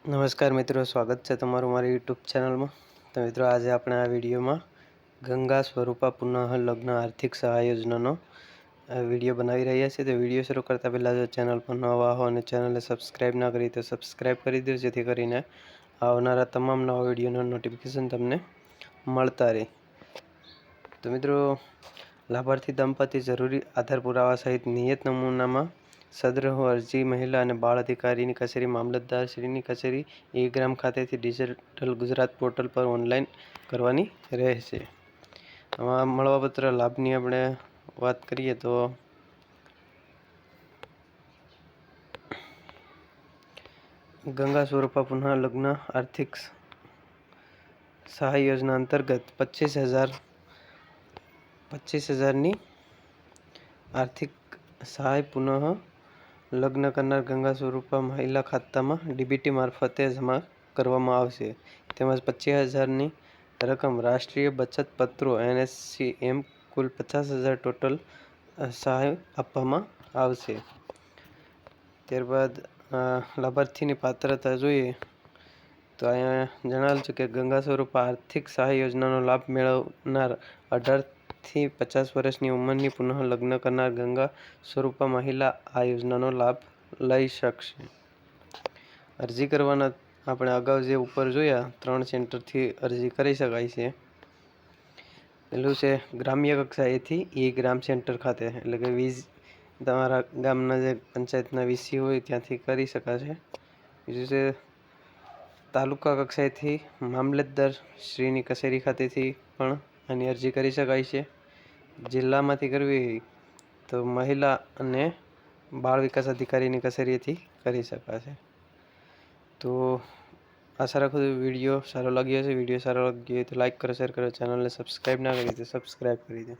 નમસ્કાર મિત્રો, સ્વાગત છે તમારું મારી યુટ્યુબ ચેનલમાં। તો મિત્રો, આજે આપણે આ વિડીયોમાં ગંગા સ્વરૂપા પુનઃ લગ્ન આર્થિક સહાય યોજનાનો વિડીયો બનાવી રહ્યા છીએ। તો વિડીયો શરૂ કરતાં પહેલાં જો ચેનલ પર નવા હો અને ચેનલને સબસ્ક્રાઈબ ના કરી તો સબસ્ક્રાઈબ કરી દો, જેથી કરીને આવનારા તમામ નવા વિડીયોના નોટિફિકેશન તમને મળતા રહે। તો મિત્રો, લાભાર્થી દંપતી જરૂરી આધાર પુરાવા સહિત નિયત નમૂનામાં સદ્રહ અરજી મહિલા અને બાળ અધિકારીની કચેરી, મામલતદારશ્રીની કચેરી, ઈ-ગ્રામ ખાતેથી ડિજિટલ ગુજરાત પોર્ટલ પર ઓનલાઈન કરવાની રહેશે। આમાં મળવાપત્ર લાભની આપણે વાત કરીએ તો ગંગા સ્વરૂપા પુનઃ લગ્ન આર્થિક સહાય યોજના અંતર્ગત 25,000ની આર્થિક સહાય પુનઃ લગ્ન કરનાર ગંગા સ્વરૂપા મહિલા ખાતામાં ડીબીટી મારફતે જમા કરવામાં આવશે। તેમજ 25,000ની રકમ રાષ્ટ્રીય બચત પત્રો NSC એમ કુલ 50,000 ટોટલ સહાય આપવામાં આવશે। ત્યારબાદ લાભાર્થીની પાત્રતા જોઈએ તો અહીંયા જણાવેલ છે કે ગંગા સ્વરૂપા આર્થિક સહાય યોજનાનો લાભ મેળવનાર 18થી 50 વર્ષની ઉંમરની પુનઃ લગ્ન કરનાર ગંગા સ્વરૂપા મહિલા આ યોજનાનો લાભ લઈ શકશે। અરજી કરવાના આપણે અગાઉ જે ઉપર જોયા 3 સેન્ટરથી અરજી કરી શકાય છે। પહેલું છે ગ્રામ્ય કક્ષાએથી ઈ-ગ્રામ સેન્ટર ખાતે, એટલે કે તમારા ગામના જે પંચાયતના વીસી હોય ત્યાંથી કરી શકાશે। બીજું છે તાલુકા કક્ષાએથી મામલતદાર શ્રીની કચેરી ખાતેથી પણ આની અરજી કરી શકાય છે। જિલ્લામાંથી કરવી હોય તો મહિલા અને બાળ વિકાસ અધિકારીની કચેરીએથી કરી શકાશે। તો આશા રાખું છું વિડીયો સારો લાગ્યો હશે। વિડીયો સારો લાગ્યો હોય તો લાઈક કરો, શેર કરો, ચેનલને સબસ્ક્રાઈબ ના કરી તો સબસ્ક્રાઈબ કરી દો।